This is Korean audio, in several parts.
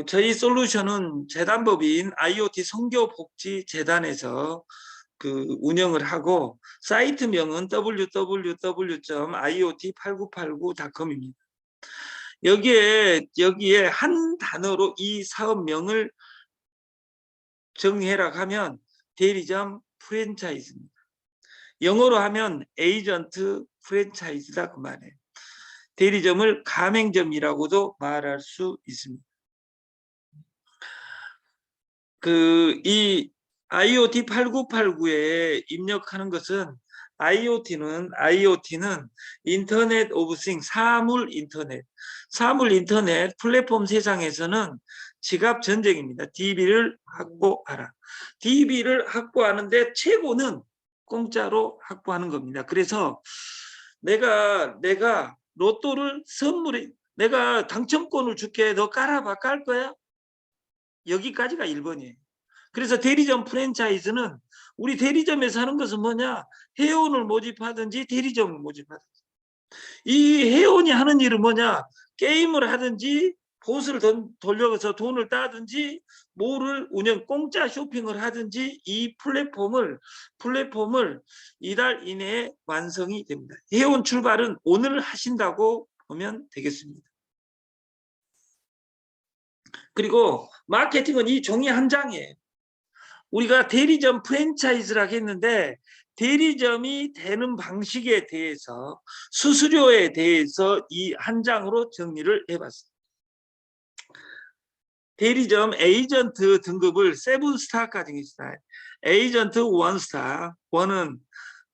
저희 솔루션은 재단법인 IoT 선교복지재단에서 운영을 하고 사이트명은 www.iot8989.com입니다. 여기에 한 단어로 이 사업명을 정리해라 하면 대리점 프랜차이즈입니다. 영어로 하면 에이전트 프랜차이즈다 그 말이에요. 대리점을 가맹점이라고도 말할 수 있습니다. 이 IoT 8989에 입력하는 것은 IoT는 인터넷 오브 싱 사물 인터넷 플랫폼 세상에서는 지갑 전쟁입니다. DB를 확보하라. DB를 확보하는데 최고는 공짜로 확보하는 겁니다. 그래서 내가 로또를 선물해 내가 당첨권을 줄게. 너 깔아봐. 깔 거야? 여기까지가 1번이에요. 그래서 대리점 프랜차이즈는 우리 대리점에서 하는 것은 뭐냐? 회원을 모집하든지 대리점을 모집하든지. 이 회원이 하는 일은 뭐냐? 게임을 하든지 보스를 돌려서 돈을 따든지 뭐를 공짜 쇼핑을 하든지 이 플랫폼을 이달 이내에 완성이 됩니다. 회원 출발은 오늘 하신다고 보면 되겠습니다. 그리고 마케팅은 이 종이 한 장이에요. 우리가 대리점 프랜차이즈라고 했는데 대리점이 되는 방식에 대해서 수수료에 대해서 이 한 장으로 정리를 해봤습니다. 대리점 에이전트 등급을 7스타까지 있어요. 에이전트 1스타, 1은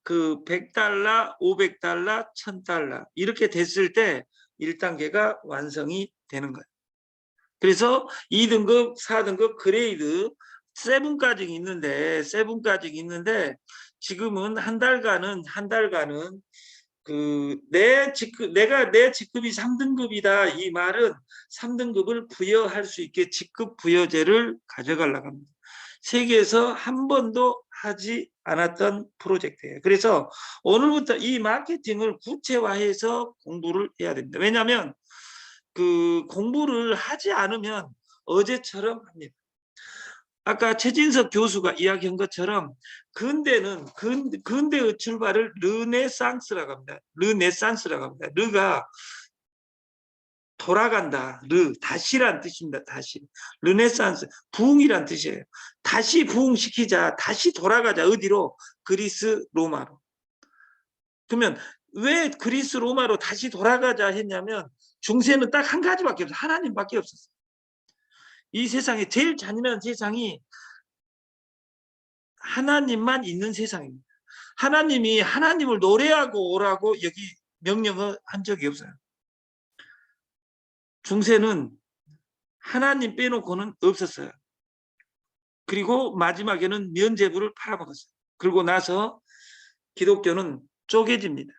100달러, 500달러, 1000달러 이렇게 됐을 때 1단계가 완성이 되는 거예요. 그래서 2등급, 4등급 그레이드 7까지 있는데 지금은 한 달간은 내 직급이 3등급이다 이 말은 3등급을 부여할 수 있게 직급 부여제를 가져가려고 합니다. 세계에서 한 번도 하지 않았던 프로젝트예요. 그래서 오늘부터 이 마케팅을 구체화해서 공부를 해야 됩니다. 왜냐하면 공부를 하지 않으면 어제처럼 합니다. 아까 최진석 교수가 이야기한 것처럼 근대의 출발을 르네상스라고 합니다. 르가 돌아간다. 다시란 뜻입니다. 다시. 르네상스, 부흥이란 뜻이에요. 다시 부흥시키자. 다시 돌아가자. 어디로? 그리스 로마로. 그러면 왜 그리스 로마로 다시 돌아가자 했냐면 중세는 딱 한 가지밖에 없어요. 하나님밖에 없었어요. 이 세상에 제일 잔인한 세상이 하나님만 있는 세상입니다. 하나님이 하나님을 노래하고 오라고 여기 명령을 한 적이 없어요. 중세는 하나님 빼놓고는 없었어요. 그리고 마지막에는 면죄부를 팔아먹었어요. 그리고 나서 기독교는 쪼개집니다.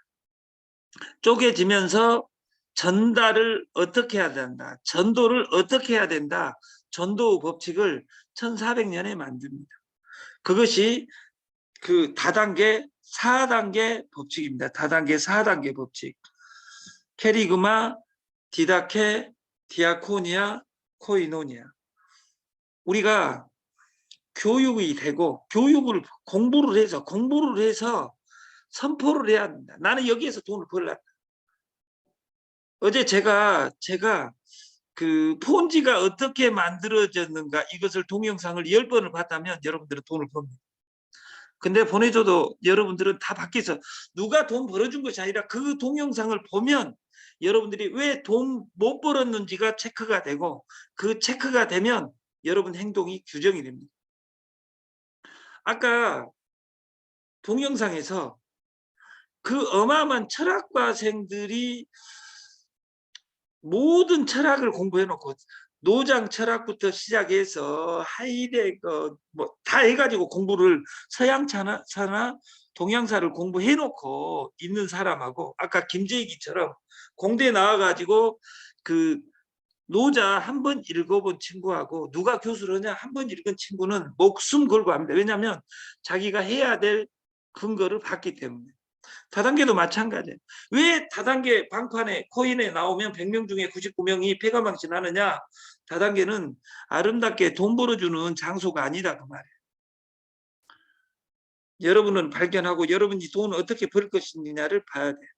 쪼개지면서 전달을 어떻게 해야 된다. 전도를 어떻게 해야 된다. 전도 법칙을 1400년에 만듭니다. 그것이 다단계 4단계 법칙입니다. 다단계 4단계 법칙. 캐리그마, 디다케, 디아코니아, 코이노니아. 우리가 교육이 되고 공부를 해서 선포를 해야 합니다. 나는 여기에서 돈을 벌었다. 어제 제가 폰지가 어떻게 만들어졌는가 이것을 동영상을 10번을 봤다면 여러분들은 돈을 법니다. 근데 보내줘도 여러분들은 다 밖에서 누가 돈 벌어준 것이 아니라 그 동영상을 보면 여러분들이 왜 돈 못 벌었는지가 체크가 되고 그 체크가 되면 여러분 행동이 규정이 됩니다. 아까 동영상에서 어마어마한 철학과생들이 모든 철학을 공부해놓고 노장 철학부터 시작해서 하이데거 다 해가지고 공부를 서양차나 동양사를 공부해놓고 있는 사람하고 아까 김재기처럼 공대 나와가지고 노자 한 번 읽어본 친구하고 누가 교수를 하냐 한 번 읽은 친구는 목숨 걸고 합니다. 왜냐하면 자기가 해야 될 근거를 봤기 때문에. 다단계도 마찬가지예요. 왜 다단계 방판에 코인에 나오면 100명 중에 99명이 폐가망신 하느냐? 다단계는 아름답게 돈 벌어주는 장소가 아니다 그 말이에요. 여러분은 발견하고 여러분이 돈을 어떻게 벌 것이냐를 봐야 돼요.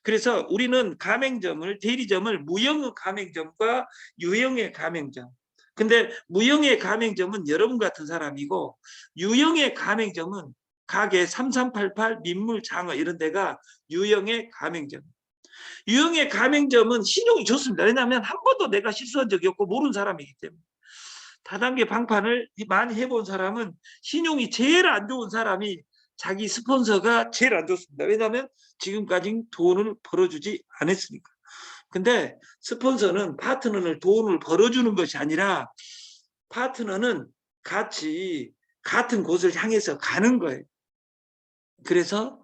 그래서 우리는 가맹점을, 대리점을 무형의 가맹점과 유형의 가맹점. 근데 무형의 가맹점은 여러분 같은 사람이고, 유형의 가맹점은 가게 3388, 민물, 장어 이런 데가 유형의 가맹점. 유형의 가맹점은 신용이 좋습니다. 왜냐하면 한 번도 내가 실수한 적이 없고 모르는 사람이기 때문에. 다단계 방판을 많이 해본 사람은 신용이 제일 안 좋은 사람이 자기 스폰서가 제일 안 좋습니다. 왜냐하면 지금까지 돈을 벌어주지 않았으니까. 근데 스폰서는 파트너를 돈을 벌어주는 것이 아니라 파트너는 같이 같은 곳을 향해서 가는 거예요. 그래서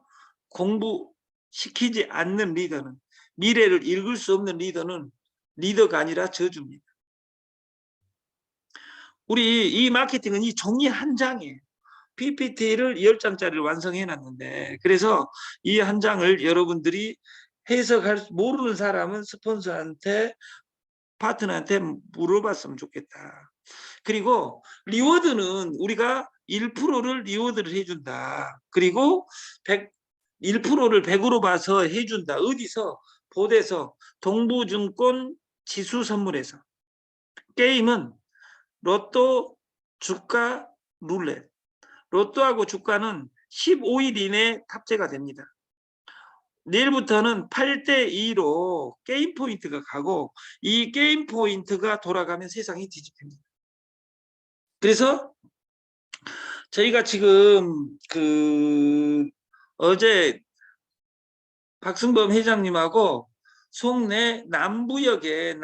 공부시키지 않는 리더는, 미래를 읽을 수 없는 리더는 리더가 아니라 저주입니다. 우리 이 마케팅은 이 종이 한 장이에요. PPT를 10장짜리를 완성해 놨는데, 그래서 이 한 장을 여러분들이 해석할 모르는 사람은 스폰서한테, 파트너한테 물어봤으면 좋겠다. 그리고 리워드는 우리가 1%를 리워드를 해준다. 그리고 1%를 100으로 봐서 해준다. 어디서? 보대서, 동부증권 지수 선물에서. 게임은 로또, 주가, 룰렛. 로또하고 주가는 15일 이내에 탑재가 됩니다. 내일부터는 8대2로 게임 포인트가 가고, 이 게임 포인트가 돌아가면 세상이 뒤집힙니다. 그래서 저희가 지금 어제 박승범 회장님하고 송내 남부역에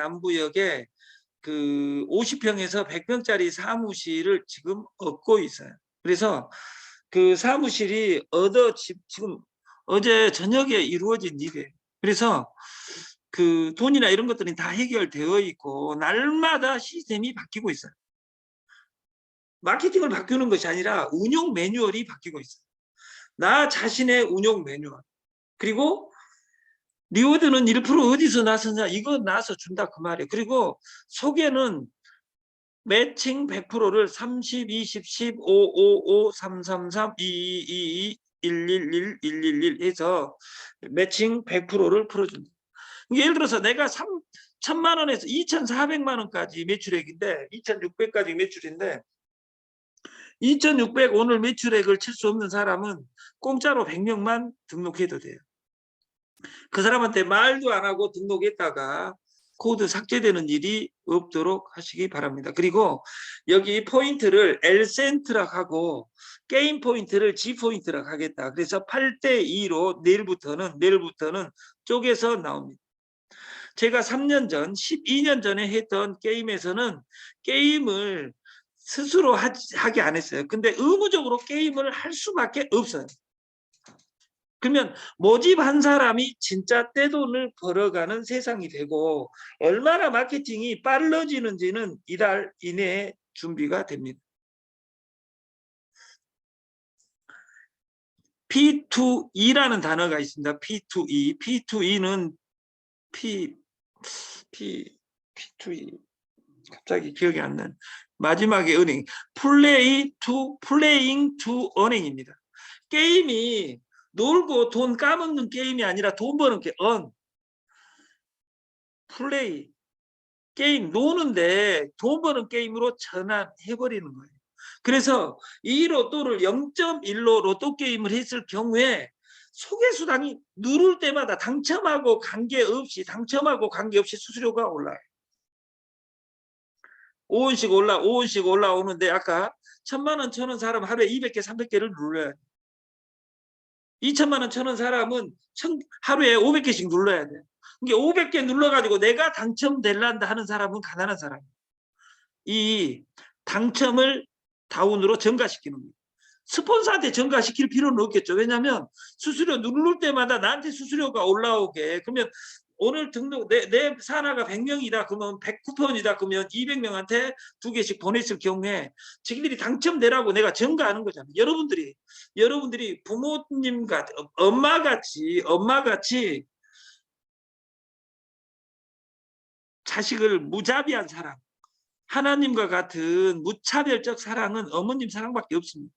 50평에서 100평짜리 사무실을 지금 얻고 있어요. 그래서 그 사무실이 지금 어제 저녁에 이루어진 일이에요. 그래서 그 돈이나 이런 것들이 다 해결되어 있고 날마다 시스템이 바뀌고 있어요. 마케팅을 바꾸는 것이 아니라 운영 매뉴얼이 바뀌고 있어요. 나 자신의 운영 매뉴얼. 그리고 리워드는 1% 어디서 나서냐, 이거 나서 준다 그 말이에요. 그리고 소개는 매칭 100%를 30, 20, 10, 5, 5, 5, 3, 3, 3, 2, 2, 2, 111, 111 해서 매칭 100%를 풀어준다. 예를 들어서 내가 3천만 원에서 2,400만 원까지 매출액인데, 2,600까지 매출인데, 2,600 오늘 매출액을 칠 수 없는 사람은 공짜로 100명만 등록해도 돼요. 그 사람한테 말도 안 하고 등록했다가 코드 삭제되는 일이 없도록 하시기 바랍니다. 그리고 여기 포인트를 L센트락 하고 게임 포인트를 G포인트락 하겠다. 그래서 8대2로 내일부터는 쪼개서 나옵니다. 제가 3년 전, 12년 전에 했던 게임에서는 게임을 스스로 하게 안 했어요. 근데 의무적으로 게임을 할 수밖에 없어요. 그러면 모집한 사람이 진짜 떼돈을 벌어가는 세상이 되고, 얼마나 마케팅이 빨라지는지는 이달 이내에 준비가 됩니다. P2E라는 단어가 있습니다. P2E. P2E는 P2E 갑자기 기억이 안 나는 마지막에 은행, 플레이잉 투 은행입니다. 게임이 놀고 돈 까먹는 게임이 아니라 돈 버는 플레이, 게임 노는데 돈 버는 게임으로 전환해버리는 거예요. 그래서 이 로또를 0.1로 로또 게임을 했을 경우에 소개수당이 누를 때마다 당첨하고 관계없이 수수료가 올라요. 5원씩 올라오는데, 아까 1,000만 원 쳐는 사람 하루에 200개, 300개를 눌러야 돼. 2천만 원 쳐는 사람은 하루에 500개씩 눌러야 돼. 이게 500개 눌러가지고 내가 당첨될란다 하는 사람은 가난한 사람이에요. 이 당첨을 다운으로 증가시키는 거예요. 스폰서한테 증가시킬 필요는 없겠죠. 왜냐하면 수수료 누를 때마다 나한테 수수료가 올라오게, 그러면 오늘 등록 내 산하가 100명이다 그러면 100쿠폰이다 그러면 200명한테 2개씩 보냈을 경우에 자기들이 당첨되라고 내가 전가하는 거잖아요. 여러분들이 부모님 같이 엄마같이 자식을 무자비한 사랑, 하나님과 같은 무차별적 사랑은 어머님 사랑밖에 없습니다.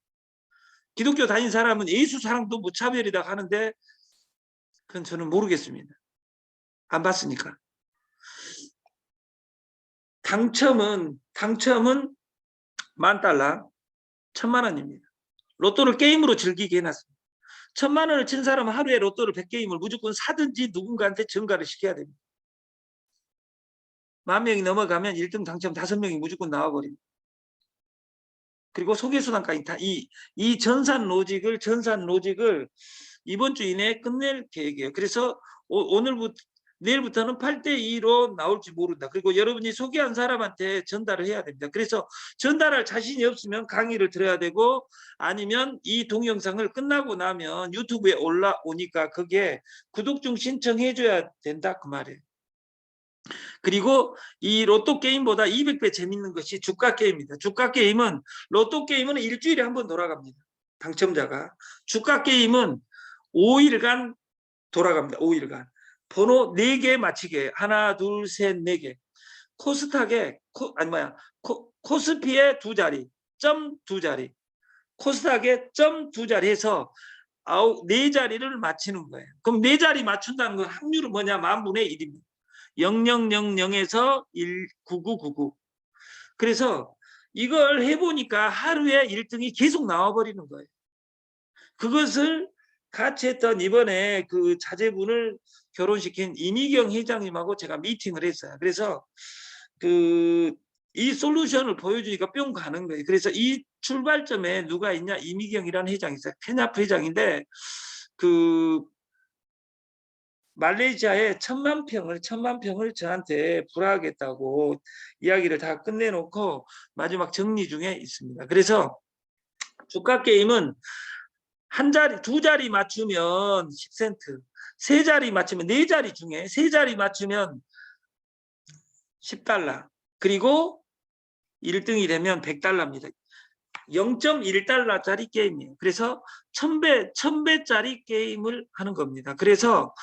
기독교 다닌 사람은 예수 사랑도 무차별이다 하는데 그건 저는 모르겠습니다. 안 봤으니까. 당첨은 $10,000,000, 1,000,000원입니다. 로또를 게임으로 즐기게 해놨습니다. 1,000,000원을 친 사람은 하루에 로또를 100게임을 무조건 사든지 누군가한테 전가를 시켜야 됩니다. 10,000명이 넘어가면 1등 당첨 5명이 무조건 나와버립니다. 그리고 소개수당까지 다 이 전산 로직을 이번 주 이내에 끝낼 계획이에요. 그래서 내일부터는 8대2로 나올지 모른다. 그리고 여러분이 소개한 사람한테 전달을 해야 됩니다. 그래서 전달할 자신이 없으면 강의를 들어야 되고 아니면 이 동영상을 끝나고 나면 유튜브에 올라오니까 거기에 구독 중 신청해 줘야 된다 그 말이에요. 그리고 이 로또 게임보다 200배 재밌는 것이 주가 게임입니다. 주가 게임은 로또 게임은 일주일에 한 번 돌아갑니다. 당첨자가. 주가 게임은 5일간 돌아갑니다. 5일간. 번호 4개 맞히게. 하나, 둘, 셋, 4개. 코스닥에 코스피에 2자리, 점 2자리. 코스닥에 점 2자리 해서 4자리를 맞히는 거예요. 그럼 4자리 맞춘다는 건 확률은 뭐냐? 10,000분의 1입니다. 0000에서 9999. 그래서 이걸 해보니까 하루에 1등이 계속 나와버리는 거예요. 그것을 같이 했던 이번에 그 자제분을 결혼시킨 이미경 회장님하고 제가 미팅을 했어요. 그래서 이 솔루션을 보여주니까 뿅 가는 거예요. 그래서 이 출발점에 누가 있냐? 이미경이라는 회장이 있어요. 케냐프 회장인데 말레이시아에 1,000,000평을 저한테 불화하겠다고 이야기를 다 끝내놓고 마지막 정리 중에 있습니다. 그래서 주가 게임은 2자리 맞추면 10센트, 3자리 맞추면 4자리 중에 3자리 맞추면 $10, 그리고 1등이 되면 $100입니다. 0.1달러짜리 게임이에요. 그래서 1,000배짜리 게임을 하는 겁니다. 그래서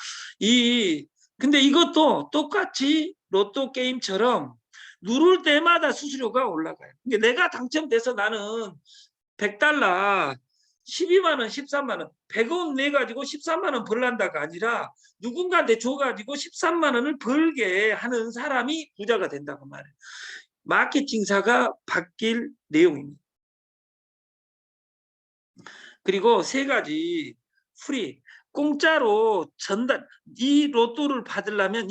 근데 이것도 똑같이 로또 게임처럼 누를 때마다 수수료가 올라가요. 내가 당첨돼서 나는 $100, 12만 원, 13만 원, 100원 내 가지고 13만 원 벌란다가 아니라 누군가한테 줘 가지고 13만 원을 벌게 하는 사람이 부자가 된다고 말해요. 마케팅사가 바뀔 내용입니다. 그리고 3가지 프리, 공짜로 이 로또를 받으려면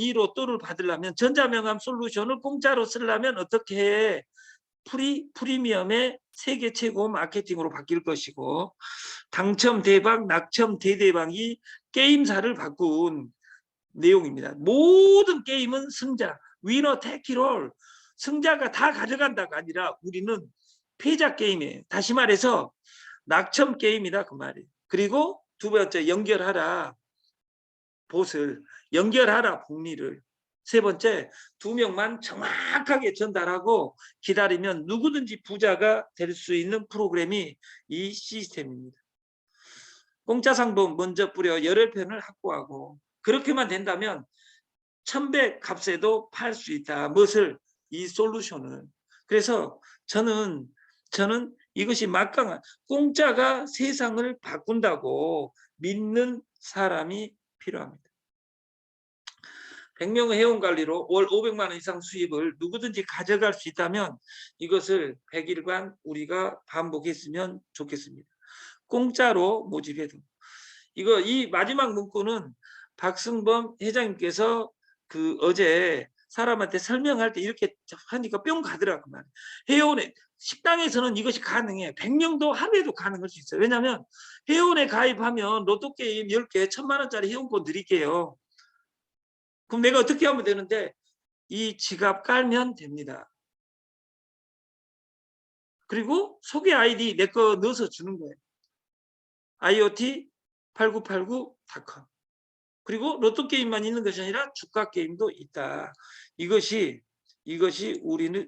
전자명함 솔루션을 공짜로 쓰려면 어떻게 해? 프리미엄의 세계 최고 마케팅으로 바뀔 것이고, 당첨 대박, 낙첨 대대박이 게임사를 바꾼 내용입니다. 모든 게임은 승자, 위너 테이크올, 승자가 다 가져간다가 아니라 우리는 패자 게임이에요. 다시 말해서 낙첨 게임이다 그 말이에요. 그리고 2번째, 연결하라 봇을, 연결하라 복리를. 3번째, 2명만 정확하게 전달하고 기다리면 누구든지 부자가 될 수 있는 프로그램이 이 시스템입니다. 공짜 상품 먼저 뿌려 열혈편을 확보하고, 그렇게만 된다면 1,000배 값에도 팔 수 있다. 무엇을? 이 솔루션을. 그래서 저는 이것이 막강한 공짜가 세상을 바꾼다고 믿는 사람이 필요합니다. 100명의 회원관리로 월 500만 원 이상 수입을 누구든지 가져갈 수 있다면 이것을 100일간 우리가 반복했으면 좋겠습니다. 공짜로 모집해도. 이 마지막 문구는 박승범 회장님께서 어제 사람한테 설명할 때 이렇게 하니까 뿅 가더라고 말이에요. 회원에 식당에서는 이것이 가능해. 100명도 하루에도 가능할 수 있어요. 왜냐하면 회원에 가입하면 로또 게임 10개 1,000만 원짜리 회원권 드릴게요. 그럼 내가 어떻게 하면 되는데 이 지갑 깔면 됩니다. 그리고 소개 아이디 내 거 넣어서 주는 거예요. IoT8989.com. 그리고 로또 게임만 있는 것이 아니라 주가 게임도 있다. 이것이 우리는